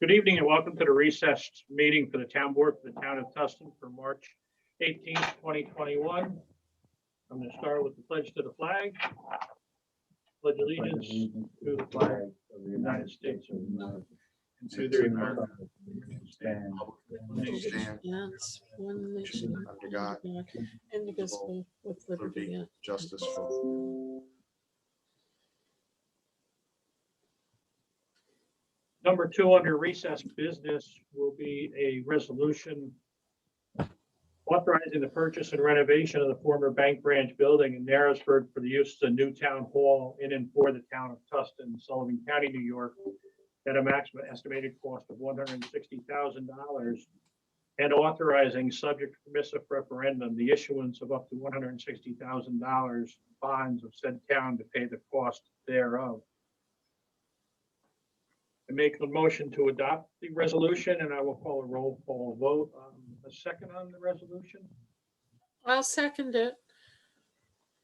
Good evening and welcome to the recessed meeting for the town board for the town of Tustin for March 18th, 2021. I'm going to start with the pledge to the flag. Pledge allegiance to the flag of the United States of America and to the republic One nation under God, indivisible, with liberty and justice for all. Number 2 under recess business will be a resolution authorizing the purchase and renovation of the former bank branch building in Narrowsburg for the use of the new town hall in and for the town of Tustin, Sullivan County, New York, at a maximum estimated cost of $160,000, and authorizing, subject to permissive referendum, the issuance of up to $160,000 bonds of said town to pay the cost thereof. I make the motion to adopt the resolution, and I will call a roll call vote. A second on the resolution? I'll second it.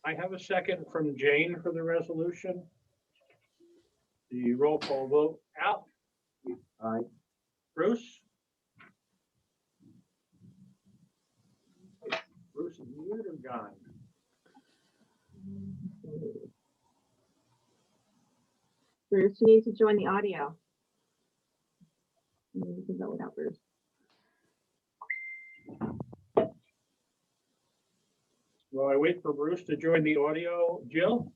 I have a second from Jane for the resolution. The roll call vote, Al? Aye. Bruce? Bruce is muted or gone? Bruce, you need to join the audio. You can go without Bruce. While I wait for Bruce to join the audio, Jill?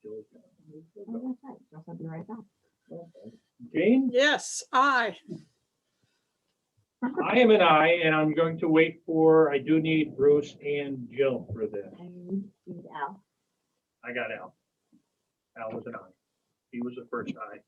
Oh, that's right. I'll be right back. Jane? Yes, I. I am an aye, and I'm going to wait for, I do need Bruce and Jill for this. And need Al. I got Al. Al was an aye. He was the first aye.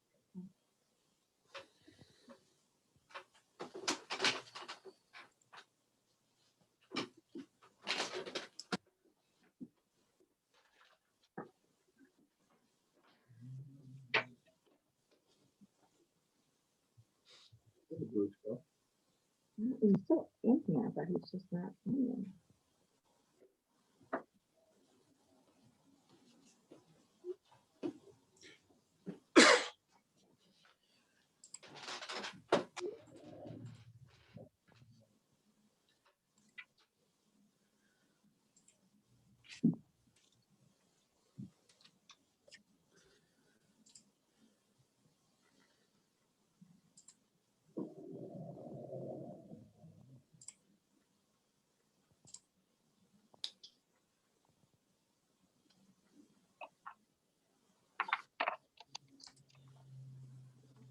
Where did Bruce go? He's still in here, but he's just not in.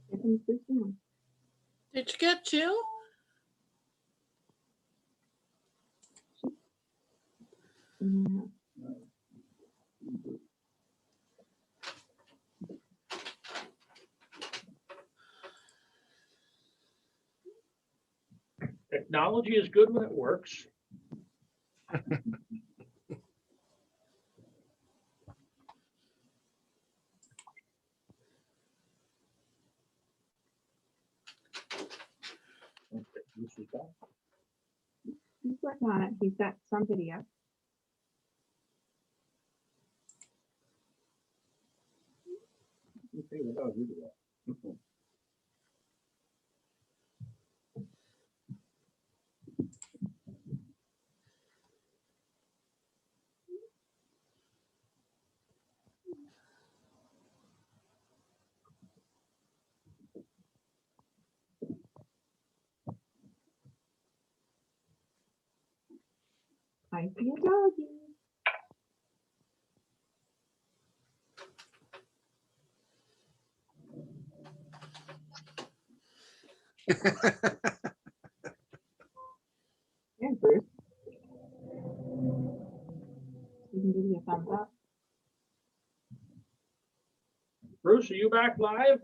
Here comes Bruce now. Did you get Jill? Yeah. Technology is good when it works. Okay, Bruce is back. He's working on it. He's got some video. Okay, well, I'll do that. I see a doggy. There's Bruce. You can give you a thumbs up. Bruce, are you back live?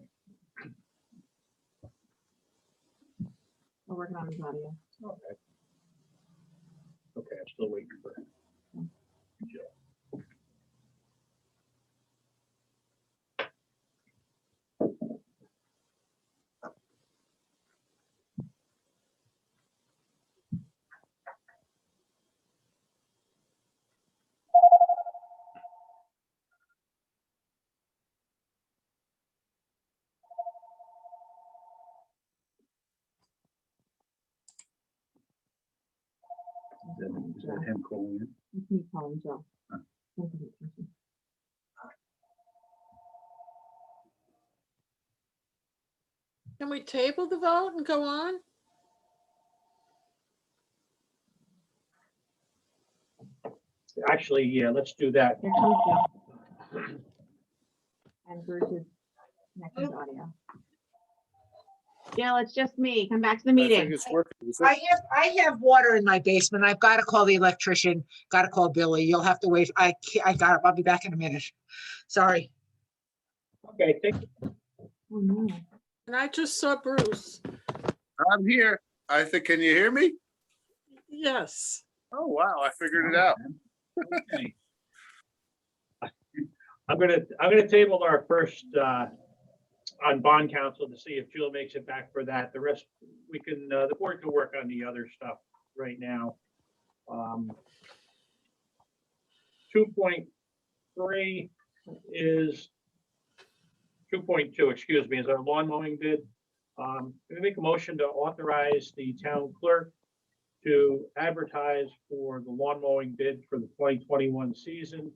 We're working on his audio. Okay. Okay, I'm still waiting for Jill. Is that him calling in? It's me calling Joe. Huh. Don't pay attention. Can we table the vote and go on? Actually, yeah, let's do that. Here comes Joe. And Bruce's connecting audio. Jill, it's just me. Come back to the I think meeting. it's working. Is I that- have water in my basement. I've got to call the electrician, got to call Billy. You'll have to wait. I got it. I'll be back in a minute. Sorry. Okay, thank you. Oh, no. And I just saw Bruce. I'm here. I think, can you hear me? Yes. Oh, wow, I figured it out. Okay. I'm gonna table our first, on bond council to see if Jill makes it back for that. The rest, we can, the board can work on the other stuff right now. 2.3 is, 2.2, excuse me, is our lawn mowing bid. We make a motion to authorize the town clerk to advertise for the lawn mowing bid for the 2021 season.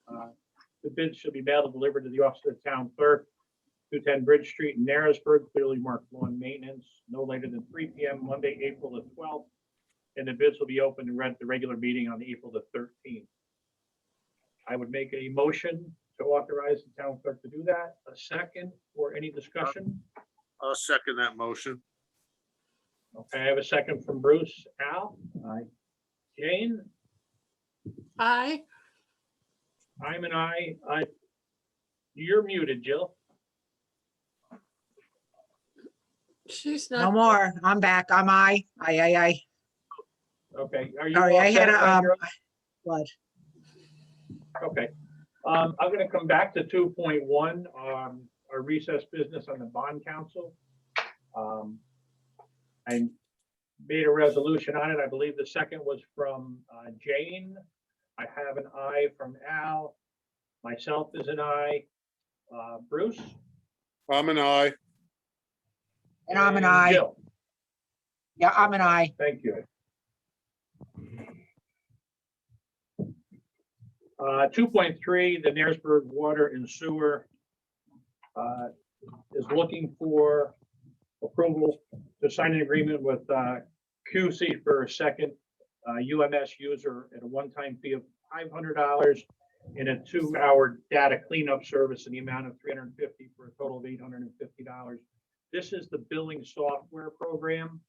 The bid should be mailed and delivered to the office of the town clerk, 210 Bridge Street in Narrowsburg, clearly marked lawn maintenance, no later than 3 p.m. Monday, April the 12th. And the bids will be open and read at the regular meeting on April the 13th. I would make a motion to authorize the town clerk to do that. A second or any discussion? I'll second that motion. Okay, I have a second from Bruce. Al? Aye. Jane? I, I'm an aye. You're muted, Jill. she's No not. more. I'm back. I'm I. Okay. Are you Sorry, all I had set, a Andrew? blood. Okay. I'm gonna come back to 2.1, our recess business on the bond council. I made a resolution on it. I believe the second was from Jane. I have an aye from Al. Myself is an aye. Bruce? I'm an aye. And I'm an I. Jill. Yeah, I'm an I. Thank you. 2.3, the Narrowsburg Water and Sewer is looking for approval to sign an agreement with QC for a second UMS user at a one-time fee of $500 and a 2-hour data cleanup service in the amount of $350 for a total of $850. This is the billing software program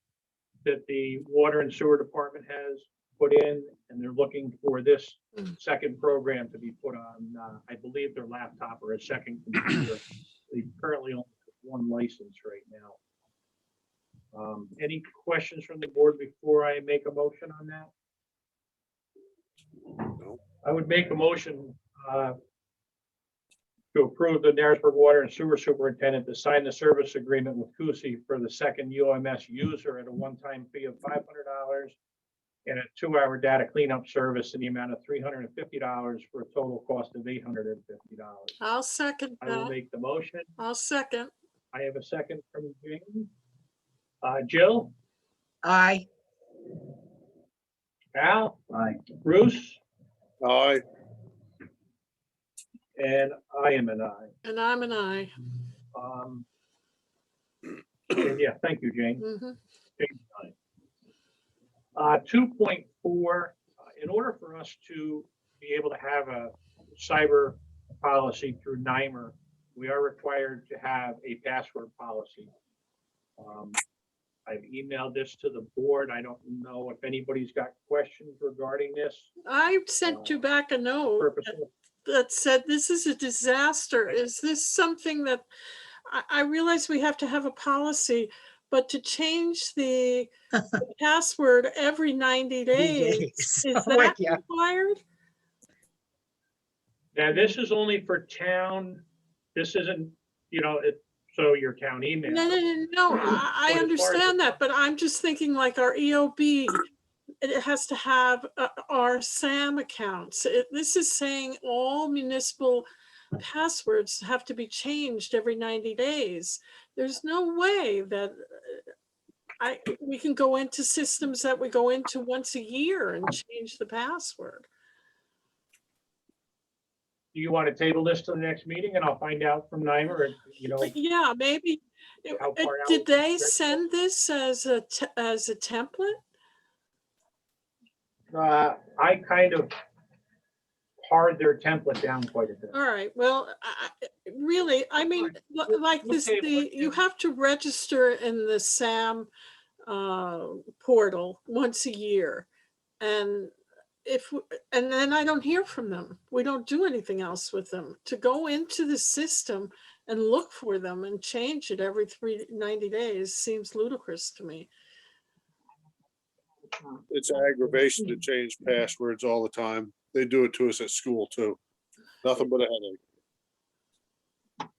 that the Water and Sewer Department has put in, and they're looking for this second program to be put on, I believe, their laptop or a second computer. They currently only have one license right now. Any questions from the board before I make a motion on that? No. I would make a motion to approve the Narrowsburg Water and Sewer Superintendent to sign the service agreement with Kusi for the second UMS user at a one-time fee of $500 and a 2-hour data cleanup service in the amount of $350 for a total cost of $850. I'll second I will that. make the motion. I'll second. I have a second from Jane. Jill, I. Al, Aye. Bruce, Aye. and I am an aye. And I'm an I. And yeah, thank you, Jane. Mhm. 2.4, in order for us to be able to have a cyber policy through NYMER, we are required to have a password policy. I've emailed this to the board. I don't know if anybody's got questions regarding this. I sent you back a note Purposeful. that said, this is a disaster. Is this something that, I realize we have to have a policy, but to change the password every 90 days, is I'm that with ya. required? Now, this is only for town. This isn't, so your town email. No, I But as far as understand the- that, but I'm just thinking like our EOB, it has to have our SAM accounts. This is saying all municipal passwords have to be changed every 90 days. There's no way that we can go into systems that we go into once a year and change the password. Do you want to table this to the next meeting and I'll find out from Nymer, or, you know, Yeah, maybe. How far out Did they is that? send this as a template? I kind of pared their template down quite a bit. All right, well, really, I mean, like we'll this, table it, you yeah. have to register in the SAM portal once a year. And and then I don't hear from them. We don't do anything else with them. To go into the system and look for them and change it every 90 days seems ludicrous to me. It's aggravation to change passwords all the time. They do it to us at school too. Nothing but a headache.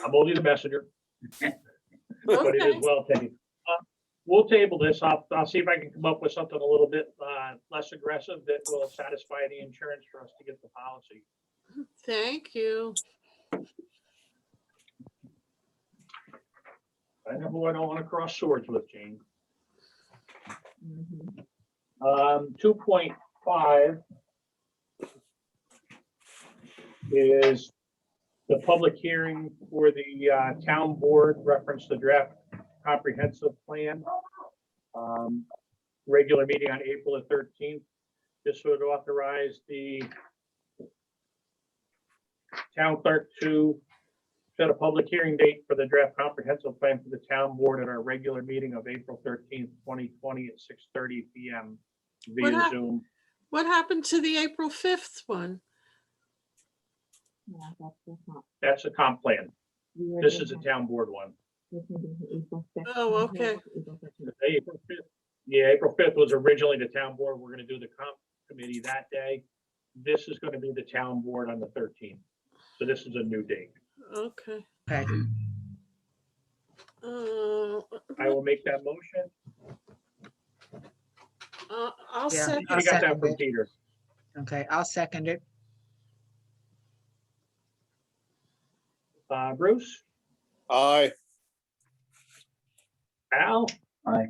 I'm only the messenger, but it is Okay, well taken. We'll table this. I'll see if I can come up with something a little bit less aggressive that will satisfy the insurance for us to get the policy. thank you. I know who I don't want to cross swords with, Jane. Mhm. 2.5 is the public hearing for the town board reference the draft comprehensive plan. Regular meeting on April the 13th. This would authorize the town clerk to set a public hearing date for the draft comprehensive plan for the town board at our regular meeting of April 13th, 2020 at 6:30 PM What via hap- Zoom. What happened to the April 5th one? Yeah, that's not. That's a comp plan. we were This doing is a that- town board one. this meeting is April 5th. Oh, okay. April 13th. April 5th. Yeah, April 5th was originally the town board. We're gonna do the comp committee that day. This is gonna be the town board on the 13th. So this is a new date. Okay. Okay, I will make that motion. I'll Yeah. send, You got that second from it. Peter. okay, I'll second it. Bruce, Aye. Al? Aye.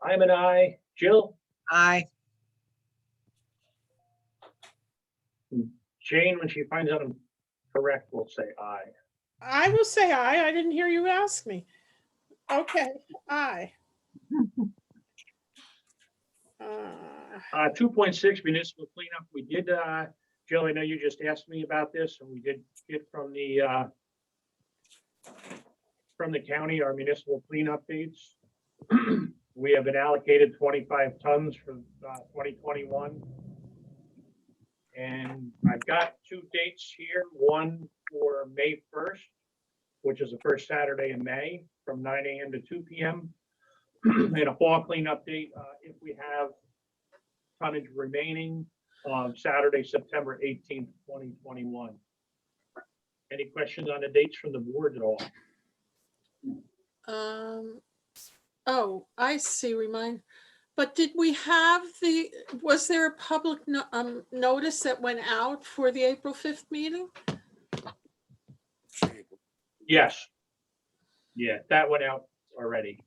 I'm an aye. Jill? Aye, Jane, when she finds out I'm correct, will say aye. I will say aye. I didn't hear you ask me. Okay, aye. 2.6 municipal cleanup. We did, Jill, I know you just asked me about this, and we did get from the county, our municipal cleanup dates. We have been allocated 25 tons for 2021. And I've got two dates here, one for May 1st, which is the first Saturday in May from 9 AM to 2 PM. And a fall cleanup date, if we have tonnage remaining on Saturday, September 18th, 2021. Any questions on the dates from the board at all? Oh, I see, but did we have was there a public notice that went out for the April 5th meeting? Yes. Yeah, that went out already.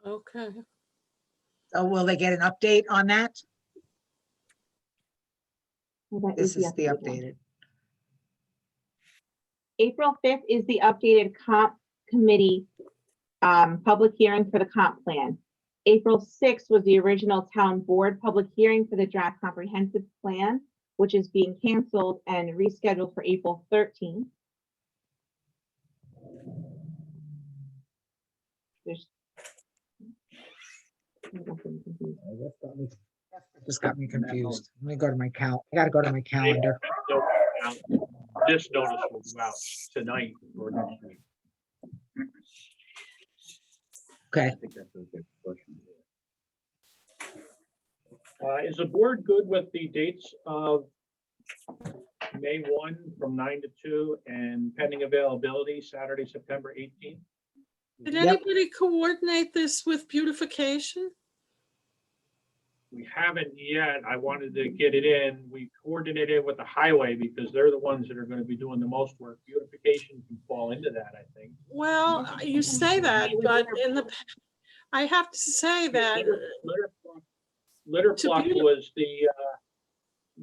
Okay, so will they get an update on that? Well, that This is the updated one. updated. April 5th is the updated comp committee public hearing for the comp plan. April 6th was the original town board public hearing for the draft comprehensive plan, which is being canceled and rescheduled for April 13th. There's. Just got me confused. Let me go to my I gotta go to my calendar. This notice will go out tonight or next week. Okay, I think that's a good question. Is the board good with the dates of May 1 from 9 to 2 and pending availability Saturday, September 18th? did Yep. anybody coordinate this with beautification? We haven't yet. I wanted to get it in. We coordinated with the highway because they're the ones that are gonna be doing the most work. Beautification can fall into that, I think. Well, you say that, but I have to say that, Litter To pluck beauti- was the,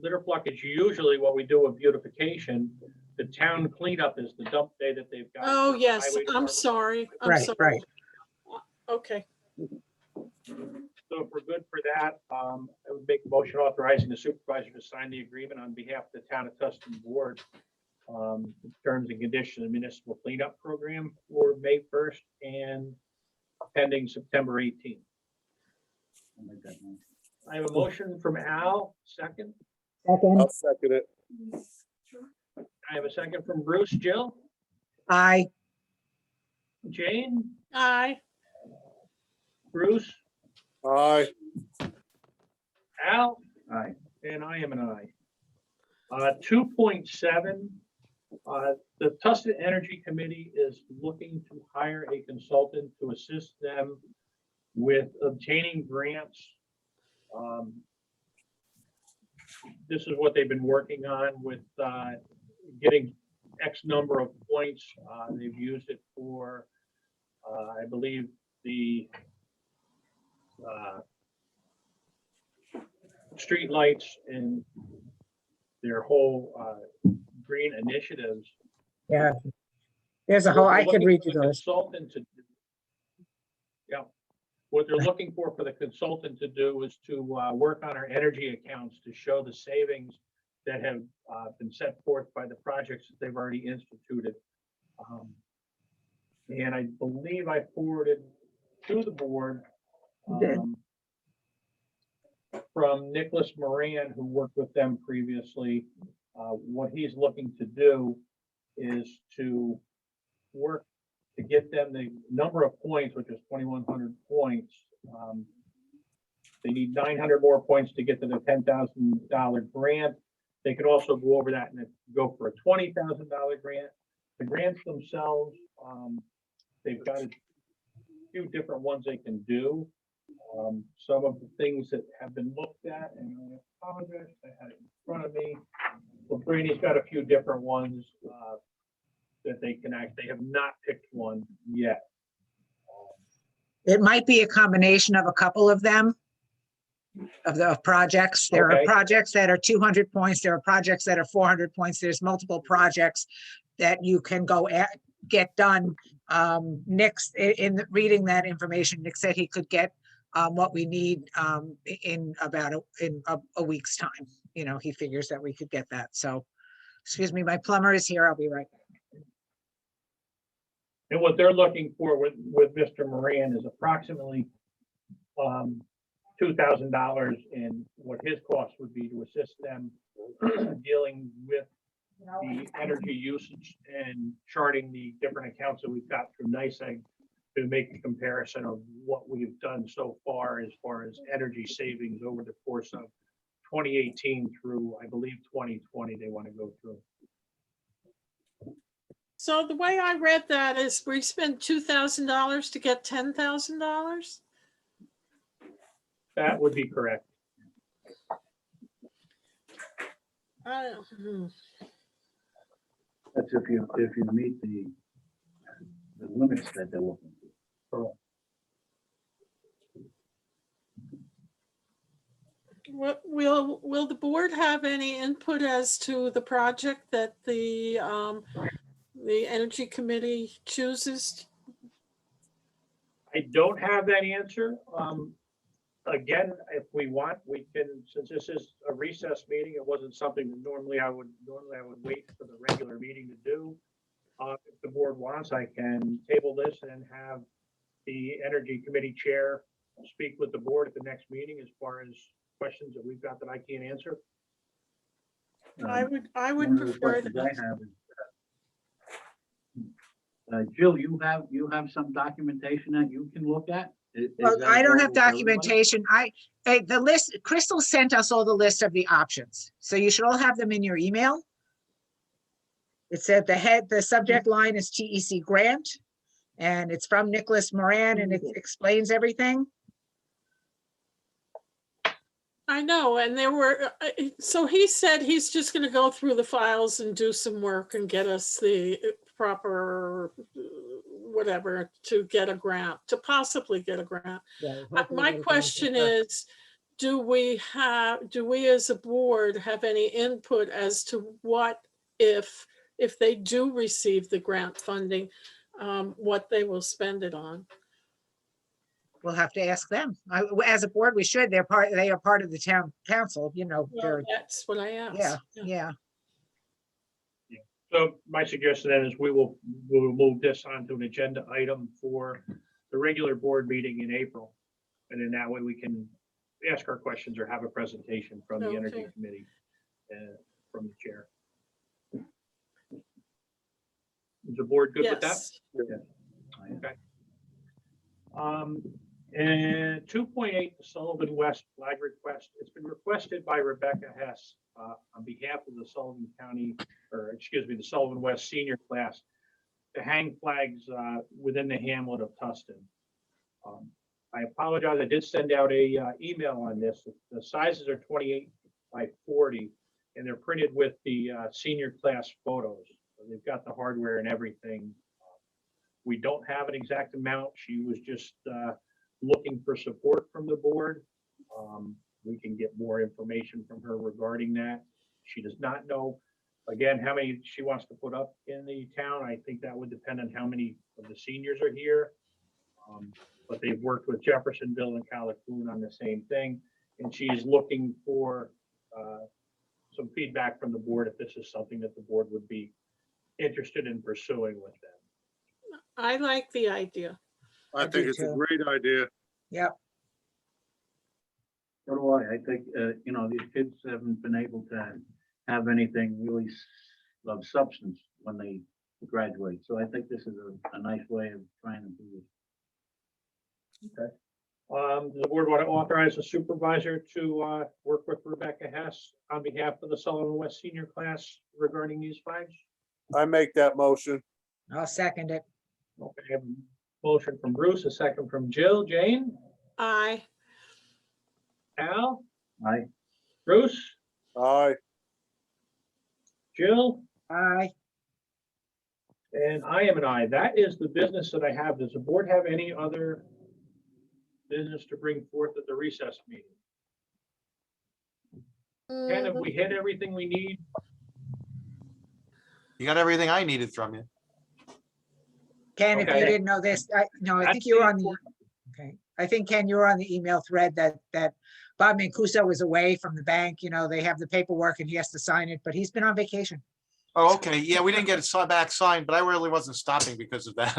litter pluck is usually what we do with beautification. The town cleanup is the dump day that they've got. oh, for the yes, highway I'm department. sorry, I'm Right, sorry. right. Okay, So if we're good for that, I would make a motion authorizing the supervisor to sign the agreement on behalf of the town of Tustin board. Terms and conditions of municipal cleanup program for May 1st and pending September 18th. I'll make that motion. I have a motion from Al, second. I'll second it. I have a second from Bruce. Jill, Aye. Jane, aye, Bruce, Aye. Al, Aye. and I am an aye. 2.7, the Tustin Energy Committee is looking to hire a consultant to assist them with obtaining grants. This is what they've been working on with getting X number of points. They've used it for, I believe, the streetlights and their whole green initiatives. Yeah. There's a whole, I could Looking read for you the those. consultant to do- Yeah, what they're looking for the consultant to do is to work on our energy accounts to show the savings that have been set forth by the projects that they've already instituted. And I believe I forwarded to the board You did. from Nicholas Moran, who worked with them previously. What he's looking to do is to work to get them the number of points, which is 2,100 points. They need 900 more points to get to the $10,000 grant. They could also go over that and go for a $20,000 grant. The grants themselves, they've got a few different ones they can do. Some of the things that have been looked at, and I apologize, I had it in front of me. Well, Brady's got a few different ones that they can act. They have not picked one yet. It might be a combination of a couple of them, of the projects. There are Okay. projects that are 200 points. There are projects that are 400 points. There's multiple projects that you can go get done. Nick's, in reading that information, Nick said he could get what we need in about a week's time. You know, he figures that we could get that. So, excuse me, my plumber is here. I'll be right back. And what they're looking for with Mr. Moran is approximately $2,000 in what his cost would be to assist them dealing with the energy usage and charting the different accounts that we've got through NICEAG to make a comparison of what we've done so far as energy savings over the course of 2018 through, I believe, 2020 they want to go through. so the way I read that is we spent $2,000 to get $10,000? That would be correct. That's if you meet the limits that they're looking for. Will the board have any input as to the project that the Energy Committee chooses? I don't have that answer. Again, if we want, we can, since this is a recess meeting, it wasn't something that normally I would wait for the regular meeting to do. If the board wants, I can table this and have the Energy Committee Chair speak with the board at the next meeting as far as questions that we've got that I can't answer. I would One of the prefer questions that. I have is, Jill, you have some documentation that you can look at? Well, I don't have documentation. The list, Crystal sent us all the list of the options. So you should all have them in your email. It said the subject line is TEC grant, and it's from Nicholas Moran, and it explains everything. I know, and there were, so he said he's just gonna go through the files and do some work and get us the proper, whatever, to get a grant, to possibly get a grant. My question is, do we as a board have any input as to what if they do receive the grant funding, what they will spend it on? We'll have to ask them. As a board, we should. They are part of the town council, you know, Well, they're, that's what I asked. yeah, yeah. So my suggestion then is we will move this onto an agenda item for the regular board meeting in April. And then that way we can ask our questions or have a presentation from the Energy Okay. Committee, from the chair. Is the board good with that? Yes. Okay. And 2.8 Sullivan West flag request. It's been requested by Rebecca Hess on behalf of the Sullivan County, or excuse me, the Sullivan West senior class to hang flags within the hamlet of Tustin. I apologize. I did send out a email on this. The sizes are 28 by 40, and they're printed with the senior class photos. So they've got the hardware and everything. We don't have an exact amount. She was just looking for support from the board. We can get more information from her regarding that. She does not know, again, how many she wants to put up in the town. I think that would depend on how many of the seniors are here. But they've worked with Jeffersonville and Calhoun on the same thing. And she's looking for some feedback from the board if this is something that the board would be interested in pursuing with them. I like the idea. I I think do it's a too. great idea. Yep. So do I. I think, you know, these kids haven't been able to have anything really of substance when they graduate. So I think this is a nice way of trying to do this. Does the board want to authorize the supervisor to work with Rebecca Hess on behalf of the Sullivan West senior class regarding these flags? I make that motion. I'll second it. Okay, I have a motion from Bruce, a second from Jill. Jane, I, Al, Aye. Bruce, Aye. Jill, Aye. and I am an aye. That is the business that I have. Does the board have any other business to bring forth at the recess meeting? Ken, have we hit everything we need? You got everything I needed from you. Ken, if you Okay. didn't know this, I That's think you were the on the, okay. I think Ken, you were on the email thread that Bob Mancuso was away from the bank. You know, they have the paperwork and he has to sign it, but he's been on vacation. Oh, okay. Yeah, we didn't get it back signed, but I really wasn't stopping because of that.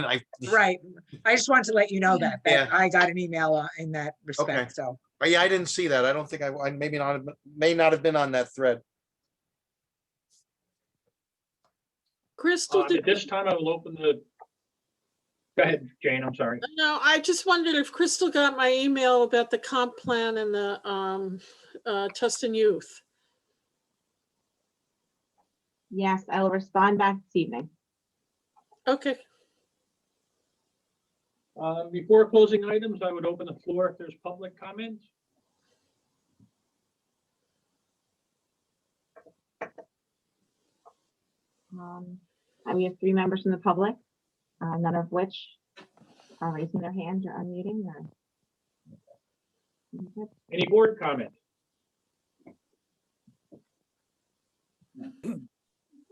Right. I just wanted to let you know that Yeah. I got an email in that Okay. respect, so. But yeah, I didn't see that. I don't think I maybe not, may not have been on that thread. Crystal, At did, this time, I will open the. Go ahead, Jane, I'm sorry. no, I just wondered if Crystal got my email about the comp plan and the Tustin Youth. Yes, I will respond back this evening. Okay, Before closing items, I would open the floor if there's public comments. We have 3 members from the public, none of which are raising their hands or unmuting or. Any board comment?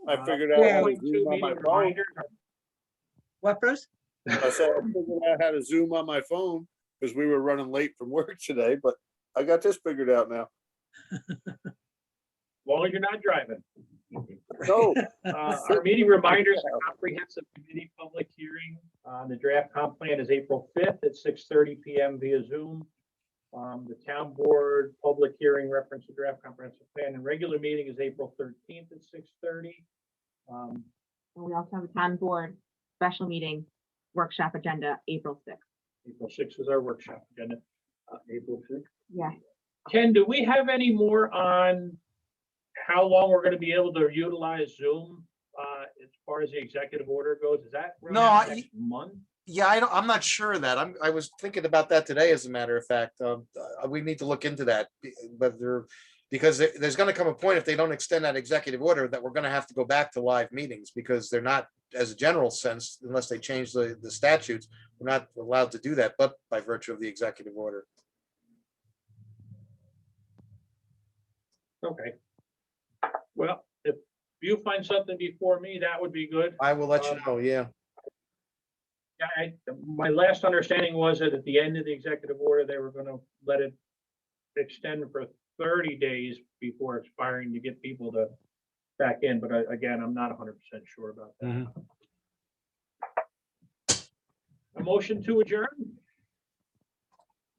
I figured out how to 4.2 Zoom on my meeting phone. reminder. What, Bruce? I said I figured out how to Zoom on my phone because we were running late from work today, but I got this figured out now. As long as you're not driving. No, Our meeting reminders, the comprehensive committee public hearing on the draft comp plan is April 5th at 6:30 PM via Zoom. The town board public hearing reference to draft comprehensive plan and regular meeting is April 13th at 6:30. And we also have a town board special meeting workshop agenda, April 6th. April 6th is our workshop agenda. April 6th. Yes, Ken, do we have any more on how long we're going to be able to utilize Zoom as far as the executive order goes? Is that around No, next month? Yeah, I'm not sure of that. I was thinking about that today, as a matter of fact. We need to look into that, because there's gonna come a point, if they don't extend that executive order, that we're gonna have to go back to live meetings, because they're not, as a general sense, unless they change the statutes, we're not allowed to do that, but by virtue of the executive order. Okay. Well, if you find something before me, that would be good. I will let you know, yeah. Yeah, my last understanding was that at the end of the executive order, they were gonna let it extend for 30 days before expiring to get people to back in, but again, I'm not 100% sure about that. A motion to adjourn?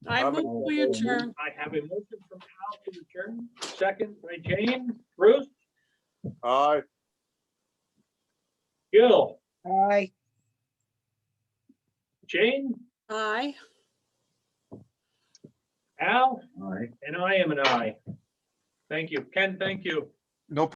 I move we adjourn. I have a motion from Al to adjourn, second by Jane. Bruce, Aye. Gil, Aye. Jane, Aye. Al, All right. and I am an I. Thank you. Ken, thank you. No